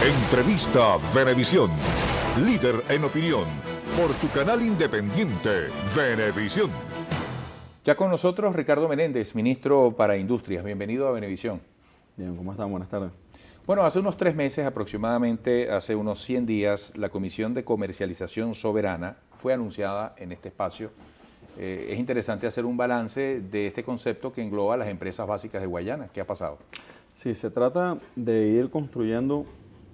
Entrevista Venevisión. Líder en opinión. Por tu canal independiente, Venevisión. Ya con nosotros Ricardo Menéndez, ministro para Industrias. Bienvenido a Venevisión. Bien, ¿cómo están? Buenas tardes. Bueno, hace unos 3 meses aproximadamente, hace unos 100 días, la Comisión de Comercialización Soberana fue anunciada en este espacio. Es interesante hacer un balance de este concepto que engloba a las empresas básicas de Guayana. ¿Qué ha pasado? Sí, se trata de ir construyendo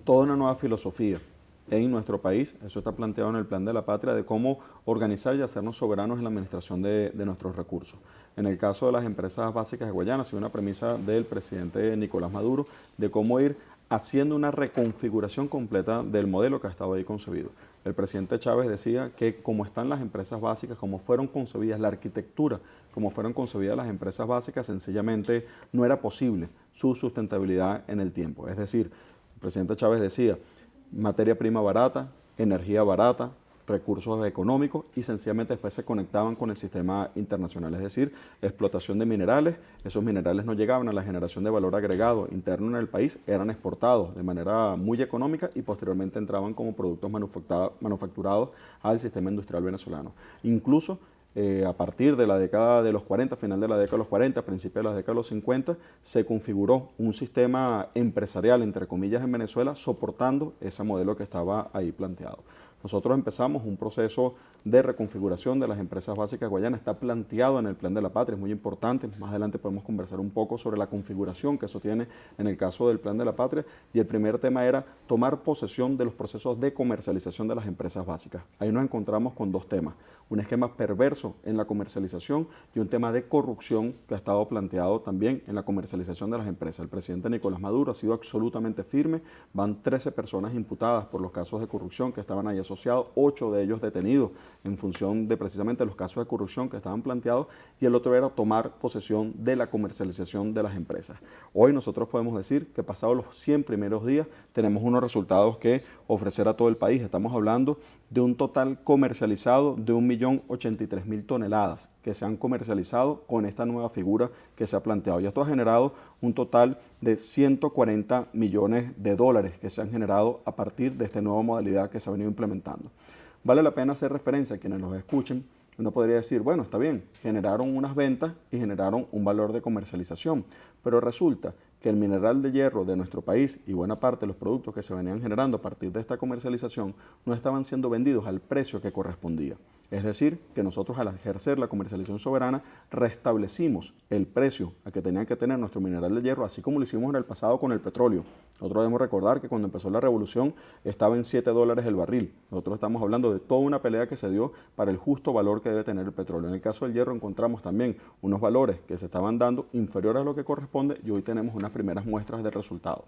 toda una nueva filosofía en nuestro país. Eso está planteado en el Plan de la Patria, de cómo organizar y hacernos soberanos en la administración de nuestros recursos. En el caso de las empresas básicas de Guayana, ha sido una premisa del presidente Nicolás Maduro de cómo ir haciendo una reconfiguración completa del modelo que ha estado ahí concebido. El presidente Chávez decía que como están las empresas básicas, como fueron concebidas, la arquitectura, como fueron concebidas las empresas básicas, sencillamente no era posible su sustentabilidad en el tiempo. Es decir, el presidente Chávez decía, materia prima barata, energía barata, recursos económicos y sencillamente después se conectaban con el sistema internacional, es decir, explotación de minerales, esos minerales no llegaban a la generación de valor agregado interno en el país, eran exportados de manera muy económica y posteriormente entraban como productos manufacturados al sistema industrial venezolano. Incluso a partir de la década de los 40, final de la década de los 40, principio de la década de los 50, se configuró un sistema empresarial, entre comillas, en Venezuela, soportando ese modelo que estaba ahí planteado. Nosotros empezamos un proceso de reconfiguración de las empresas básicas de Guayana, está planteado en el Plan de la Patria, es muy importante, más adelante podemos conversar un poco sobre la configuración que eso tiene en el caso del Plan de la Patria, y el primer tema era tomar posesión de los procesos de comercialización de las empresas básicas. Ahí nos encontramos con 2 temas, un esquema perverso en la comercialización y un tema de corrupción que ha estado planteado también en la comercialización de las empresas. El presidente Nicolás Maduro ha sido absolutamente firme, van 13 personas imputadas por los casos de corrupción que estaban ahí asociados, 8 de ellos detenidos en función de precisamente los casos de corrupción que estaban planteados, y el otro era tomar posesión de la comercialización de las empresas. Hoy nosotros podemos decir que pasados los 100 primeros días tenemos unos resultados que ofrecer a todo el país. Estamos hablando de un total comercializado de 1.083.000 toneladas que se han comercializado con esta nueva figura que se ha planteado. Y esto ha generado un total de 140 millones de dólares que se han generado a partir de esta nueva modalidad que se ha venido implementando. Vale la pena hacer referencia a quienes los escuchen. Uno podría decir, bueno, está bien, generaron unas ventas y generaron un valor de comercialización, pero resulta que el mineral de hierro de nuestro país y buena parte de los productos que se venían generando a partir de esta comercialización no estaban siendo vendidos al precio que correspondía. Es decir, que nosotros al ejercer la comercialización soberana restablecimos el precio a que tenían que tener nuestro mineral de hierro, así como lo hicimos en el pasado con el petróleo. Nosotros debemos recordar que cuando empezó la revolución estaba en $7 el barril. Nosotros estamos hablando de toda una pelea que se dio para el justo valor que debe tener el petróleo. En el caso del hierro encontramos también unos valores que se estaban dando inferiores a lo que corresponde y hoy tenemos unas primeras muestras de resultado.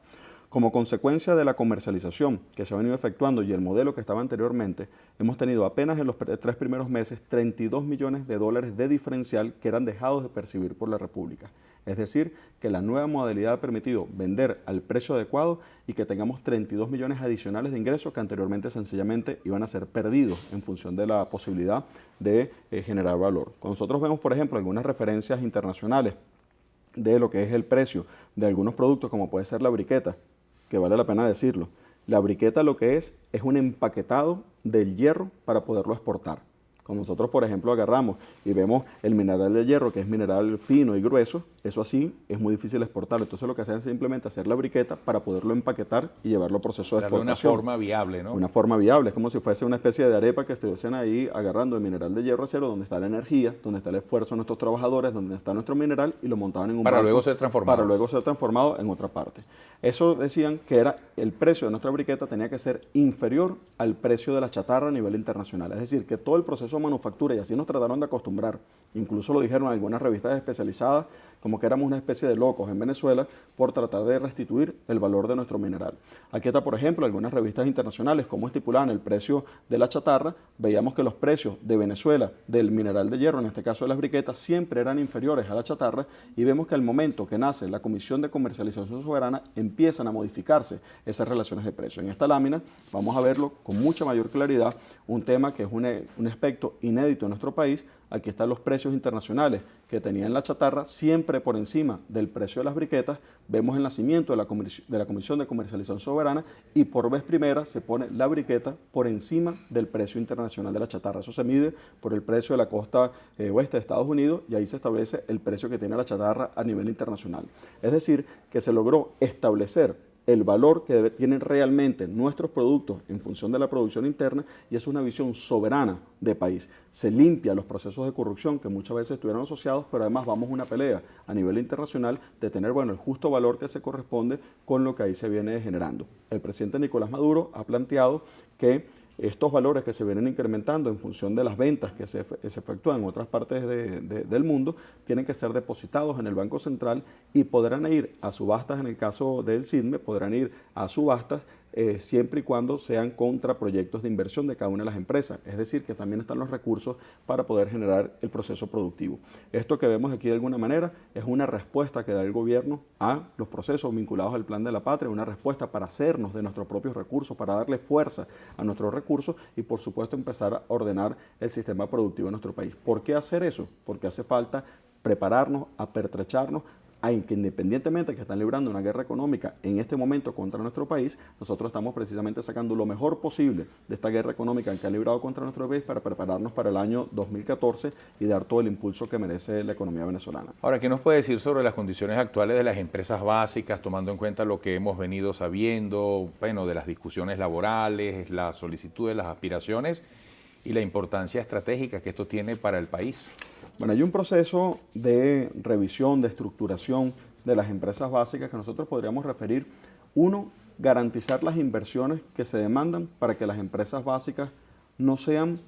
Como consecuencia de la comercialización que se ha venido efectuando y el modelo que estaba anteriormente, hemos tenido apenas en los 3 primeros meses 32 millones de dólares de diferencial que eran dejados de percibir por la República. Es decir, que la nueva modalidad ha permitido vender al precio adecuado y que tengamos 32 millones adicionales de ingresos que anteriormente sencillamente iban a ser perdidos en función de la posibilidad de generar valor. Cuando nosotros vemos, por ejemplo, algunas referencias internacionales de lo que es el precio de algunos productos, como puede ser la briqueta, que vale la pena decirlo. La briqueta lo que es un empaquetado del hierro para poderlo exportar. Cuando nosotros, por ejemplo, agarramos y vemos el mineral de hierro, que es mineral fino y grueso, eso así es muy difícil exportarlo. Entonces lo que hacen es simplemente hacer la briqueta para poderlo empaquetar y llevarlo a proceso de exportación. Una forma viable, ¿no? Una forma viable, es como si fuese una especie de arepa que estuviesen ahí agarrando el mineral de hierro acero, donde está la energía, donde está el esfuerzo de nuestros trabajadores, donde está nuestro mineral, y lo montaban en un barco. Para luego ser transformado. Para luego ser transformado en otra parte. Eso decían que era el precio de nuestra briqueta tenía que ser inferior al precio de la chatarra a nivel internacional. Es decir, que todo el proceso de manufactura, y así nos trataron de acostumbrar, incluso lo dijeron en algunas revistas especializadas, como que éramos una especie de locos en Venezuela por tratar de restituir el valor de nuestro mineral. Aquí está, por ejemplo, algunas revistas internacionales, cómo estipulaban el precio de la chatarra. Veíamos que los precios de Venezuela del mineral de hierro, en este caso de las briquetas, siempre eran inferiores a la chatarra, y vemos que al momento que nace la Comisión de Comercialización Soberana empiezan a modificarse esas relaciones de precio. En esta lámina vamos a verlo con mucha mayor claridad, un tema que es un aspecto inédito en nuestro país. Aquí están los precios internacionales que tenían la chatarra siempre por encima del precio de las briquetas. Vemos el nacimiento de la Comisión de Comercialización Soberana y por vez primera se pone la briqueta por encima del precio internacional de la chatarra. Eso se mide por el precio de la costa oeste de Estados Unidos y ahí se establece el precio que tiene la chatarra a nivel internacional. Es decir, que se logró establecer el valor que tienen realmente nuestros productos en función de la producción interna y es una visión soberana de país. Se limpia los procesos de corrupción que muchas veces estuvieron asociados, pero además vamos a una pelea a nivel internacional de tener el justo valor que se corresponde con lo que ahí se viene generando. El presidente Nicolás Maduro ha planteado que estos valores que se vienen incrementando en función de las ventas que se efectúan en otras partes del mundo tienen que ser depositados en el Banco Central y podrán ir a subastas, en el caso del SIDME, podrán ir a subastas siempre y cuando sean contra proyectos de inversión de cada una de las empresas. Es decir, que también están los recursos para poder generar el proceso productivo. Esto que vemos aquí de alguna manera es una respuesta que da el gobierno a los procesos vinculados al Plan de la Patria, una respuesta para hacernos de nuestros propios recursos, para darle fuerza a nuestros recursos y por supuesto empezar a ordenar el sistema productivo de nuestro país. ¿Por qué hacer eso? Porque hace falta prepararnos, apertrecharnos, que independientemente de que están librando una guerra económica en este momento contra nuestro país, nosotros estamos precisamente sacando lo mejor posible de esta guerra económica que han librado contra nuestro país para prepararnos para el año 2014 y dar todo el impulso que merece la economía venezolana. Ahora, ¿qué nos puede decir sobre las condiciones actuales de las empresas básicas, tomando en cuenta lo que hemos venido sabiendo, de las discusiones laborales, las solicitudes, las aspiraciones y la importancia estratégica que esto tiene para el país? Bueno, hay un proceso de revisión, de estructuración de las empresas básicas que nosotros podríamos referir. Uno, garantizar las inversiones que se demandan para que las empresas básicas no sean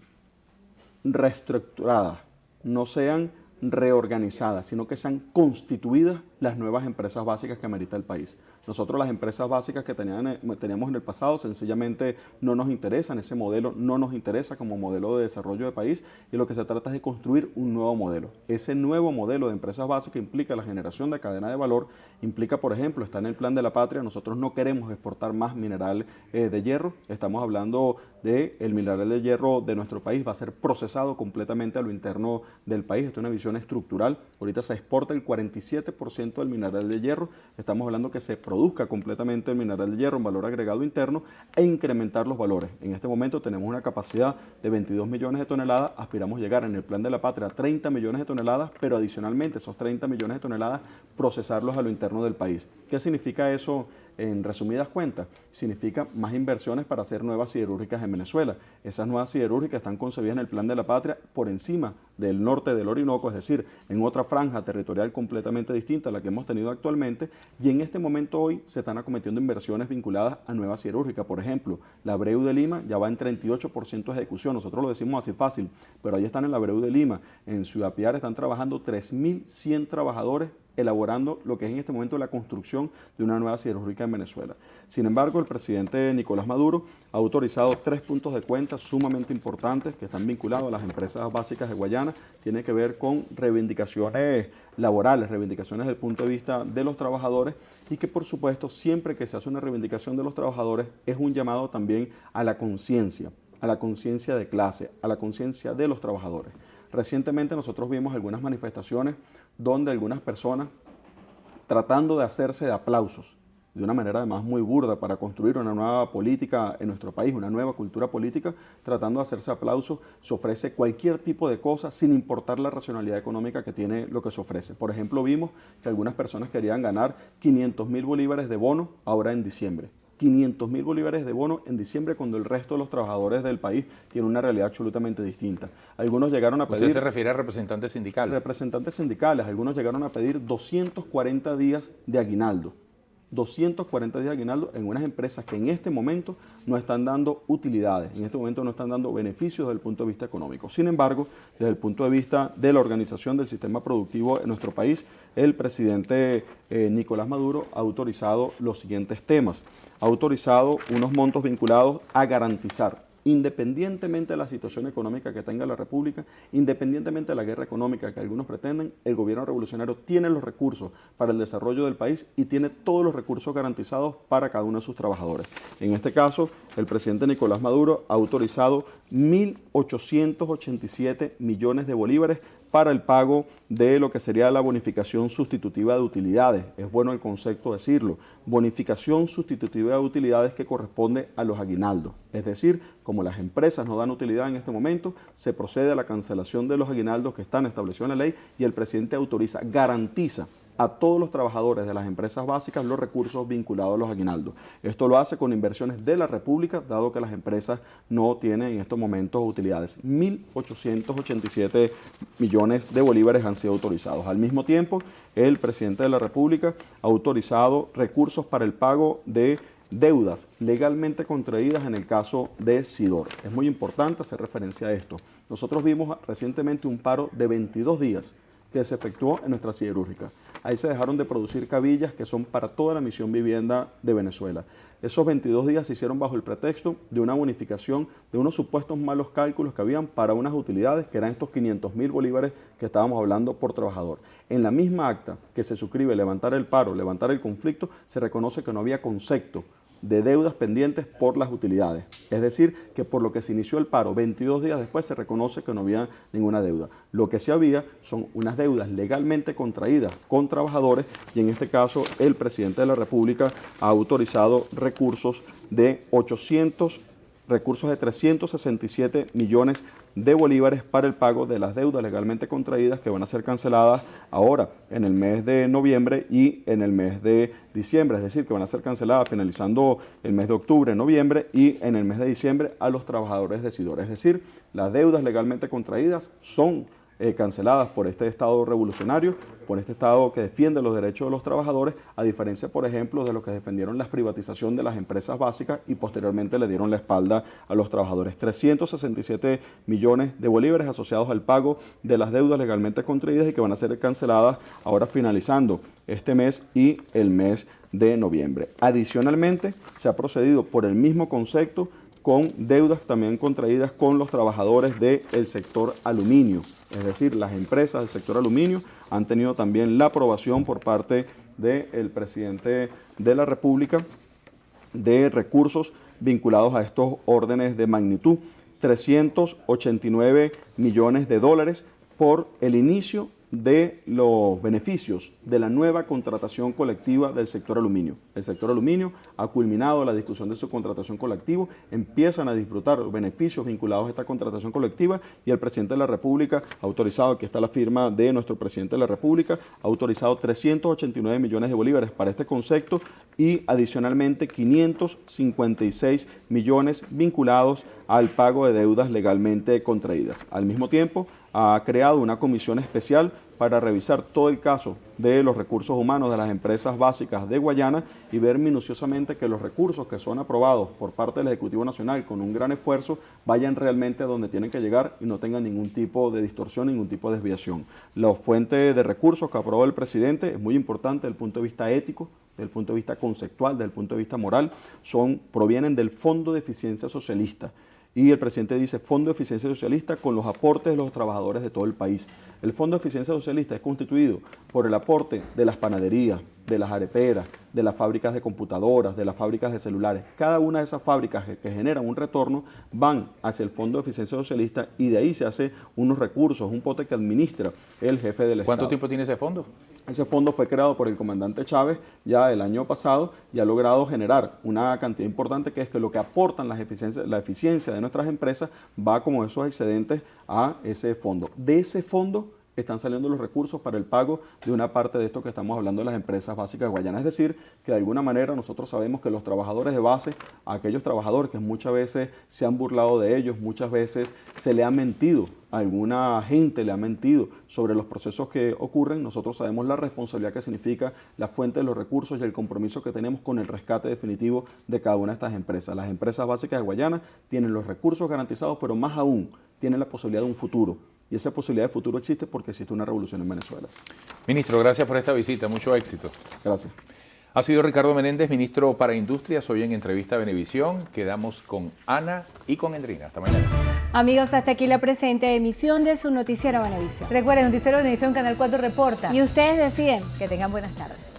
reestructuradas, no sean reorganizadas, sino que sean constituidas las nuevas empresas básicas que amerita el país. Nosotros las empresas básicas que teníamos en el pasado sencillamente no nos interesan, ese modelo no nos interesa como modelo de desarrollo de país y lo que se trata es de construir un nuevo modelo. Ese nuevo modelo de empresas básicas implica la generación de cadena de valor, implica, por ejemplo, está en el Plan de la Patria, nosotros no queremos exportar más mineral de hierro, estamos hablando de el mineral de hierro de nuestro país va a ser procesado completamente a lo interno del país, esto es una visión estructural, ahorita se exporta el 47% del mineral de hierro, estamos hablando que se produzca completamente el mineral de hierro en valor agregado interno e incrementar los valores. En este momento tenemos una capacidad de 22 millones de toneladas, aspiramos llegar en el Plan de la Patria a 30 millones de toneladas, pero adicionalmente esos 30 millones de toneladas procesarlos a lo interno del país. ¿Qué significa eso? En resumidas cuentas, significa más inversiones para hacer nuevas siderúrgicas en Venezuela. Esas nuevas siderúrgicas están concebidas en el Plan de la Patria por encima del norte del Orinoco, es decir, en otra franja territorial completamente distinta a la que hemos tenido actualmente, y en este momento hoy se están acometiendo inversiones vinculadas a nuevas siderúrgicas. Por ejemplo, la Abreu de Lima ya va en 38% de ejecución, nosotros lo decimos así fácil, pero ahí están en la Abreu de Lima, en Ciudad Piar están trabajando 3.100 trabajadores elaborando lo que es en este momento la construcción de una nueva siderúrgica en Venezuela. Sin embargo, el presidente Nicolás Maduro ha autorizado 3 puntos de cuenta sumamente importantes que están vinculados a las empresas básicas de Guayana. Tiene que ver con reivindicaciones laborales, reivindicaciones desde el punto de vista de los trabajadores y que, por supuesto, siempre que se hace una reivindicación de los trabajadores es un llamado también a la conciencia de clase, a la conciencia de los trabajadores. Recientemente nosotros vimos algunas manifestaciones donde algunas personas, tratando de hacerse de aplausos, de una manera además muy burda para construir una nueva política en nuestro país, una nueva cultura política, tratando de hacerse aplausos, se ofrece cualquier tipo de cosa sin importar la racionalidad económica que tiene lo que se ofrece. Por ejemplo, vimos que algunas personas querían ganar 500.000 bolívares de bono ahora en diciembre. 500.000 bolívares de bono en diciembre cuando el resto de los trabajadores del país tiene una realidad absolutamente distinta. Algunos llegaron a pedir... ¿Usted se refiere a representantes sindicales? Representantes sindicales. Algunos llegaron a pedir 240 días de aguinaldo. 240 días de aguinaldo en unas empresas que en este momento no están dando utilidades, en este momento no están dando beneficios desde el punto de vista económico. Sin embargo, desde el punto de vista de la organización del sistema productivo en nuestro país, el presidente Nicolás Maduro ha autorizado los siguientes temas. Ha autorizado unos montos vinculados a garantizar independientemente de la situación económica que tenga la República, independientemente de la guerra económica que algunos pretenden, el gobierno revolucionario tiene los recursos para el desarrollo del país y tiene todos los recursos garantizados para cada uno de sus trabajadores. En este caso, el presidente Nicolás Maduro ha autorizado 1.887 millones de bolívares para el pago de lo que sería la bonificación sustitutiva de utilidades. Es bueno el concepto decirlo. Bonificación sustitutiva de utilidades que corresponde a los aguinaldos. Es decir, como las empresas no dan utilidad en este momento, se procede a la cancelación de los aguinaldos que están establecidos en la ley y el presidente autoriza, garantiza a todos los trabajadores de las empresas básicas los recursos vinculados a los aguinaldos. Esto lo hace con inversiones de la República, dado que las empresas no tienen en estos momentos utilidades. 1.887 millones de bolívares han sido autorizados. Al mismo tiempo, el presidente de la República ha autorizado recursos para el pago de deudas legalmente contraídas en el caso de Sidor. Es muy importante hacer referencia a esto. Nosotros vimos recientemente un paro de 22 días que se efectuó en nuestra siderúrgica. Ahí se dejaron de producir cabillas que son para toda la misión vivienda de Venezuela. Esos 22 días se hicieron bajo el pretexto de una bonificación de unos supuestos malos cálculos que habían para unas utilidades que eran estos 500.000 bolívares que estábamos hablando por trabajador. En la misma acta que se suscribe levantar el paro, levantar el conflicto, se reconoce que no había concepto de deudas pendientes por las utilidades. Es decir, que por lo que se inició el paro, 22 días después se reconoce que no había ninguna deuda. Lo que sí había son unas deudas legalmente contraídas con trabajadores y en este caso el presidente de la República ha autorizado recursos de 367 millones de bolívares para el pago de las deudas legalmente contraídas que van a ser canceladas ahora en el mes de noviembre y en el mes de diciembre, es decir, que van a ser canceladas finalizando el mes de octubre, noviembre y en el mes de diciembre a los trabajadores de Sidor. Es decir, las deudas legalmente contraídas son canceladas por este Estado revolucionario, por este Estado que defiende los derechos de los trabajadores, a diferencia, por ejemplo, de los que defendieron la privatización de las empresas básicas y posteriormente le dieron la espalda a los trabajadores. 367 millones de bolívares asociados al pago de las deudas legalmente contraídas y que van a ser canceladas ahora finalizando este mes y el mes de noviembre. Adicionalmente, se ha procedido por el mismo concepto con deudas también contraídas con los trabajadores del sector aluminio. Es decir, las empresas del sector aluminio han tenido también la aprobación por parte del presidente de la República de recursos vinculados a estos órdenes de magnitud. 389 millones de dólares por el inicio de los beneficios de la nueva contratación colectiva del sector aluminio. El sector aluminio ha culminado la discusión de su contratación colectiva, empiezan a disfrutar los beneficios vinculados a esta contratación colectiva y el presidente de la República ha autorizado, aquí está la firma de nuestro presidente de la República, ha autorizado 389 millones de bolívares para este concepto y adicionalmente 556 millones vinculados al pago de deudas legalmente contraídas. Al mismo tiempo, ha creado una comisión especial para revisar todo el caso de los recursos humanos de las empresas básicas de Guayana y ver minuciosamente que los recursos que son aprobados por parte del Ejecutivo Nacional con un gran esfuerzo vayan realmente a donde tienen que llegar y no tengan ningún tipo de distorsión, ningún tipo de desviación. La fuente de recursos que aprobó el presidente es muy importante desde el punto de vista ético, desde el punto de vista conceptual, desde el punto de vista moral, provienen del Fondo de Eficiencia Socialista. Y el presidente dice Fondo de Eficiencia Socialista con los aportes de los trabajadores de todo el país. El Fondo de Eficiencia Socialista es constituido por el aporte de las panaderías, de las areperas, de las fábricas de computadoras, de las fábricas de celulares. Cada una de esas fábricas que generan un retorno van hacia el Fondo de Eficiencia Socialista y de ahí se hace unos recursos, un pote que administra el jefe del Estado. ¿Cuánto tiempo tiene ese fondo? Ese fondo fue creado por el comandante Chávez ya el año pasado y ha logrado generar una cantidad importante que es que lo que aportan la eficiencia de nuestras empresas va como esos excedentes a ese fondo. De ese fondo están saliendo los recursos para el pago de una parte de esto que estamos hablando de las empresas básicas de Guayana. Es decir, que de alguna manera nosotros sabemos que los trabajadores de base, aquellos trabajadores que muchas veces se han burlado de ellos, muchas veces se le ha mentido, a alguna gente le ha mentido sobre los procesos que ocurren, nosotros sabemos la responsabilidad que significa la fuente de los recursos y el compromiso que tenemos con el rescate definitivo de cada una de estas empresas. Las empresas básicas de Guayana tienen los recursos garantizados, pero más aún tienen la posibilidad de un futuro. Y esa posibilidad de futuro existe porque existe una revolución en Venezuela. Ministro, gracias por esta visita. Mucho éxito. Gracias. Ha sido Ricardo Menéndez, ministro para Industrias, hoy en Entrevista a Venevisión. Quedamos con Ana y con Endrina. Hasta mañana. Amigos, hasta aquí la presente emisión de su noticiero Venevisión. Recuerden, Noticiero Venevisión, Canal 4 reporta. Y ustedes deciden. Que tengan buenas tardes.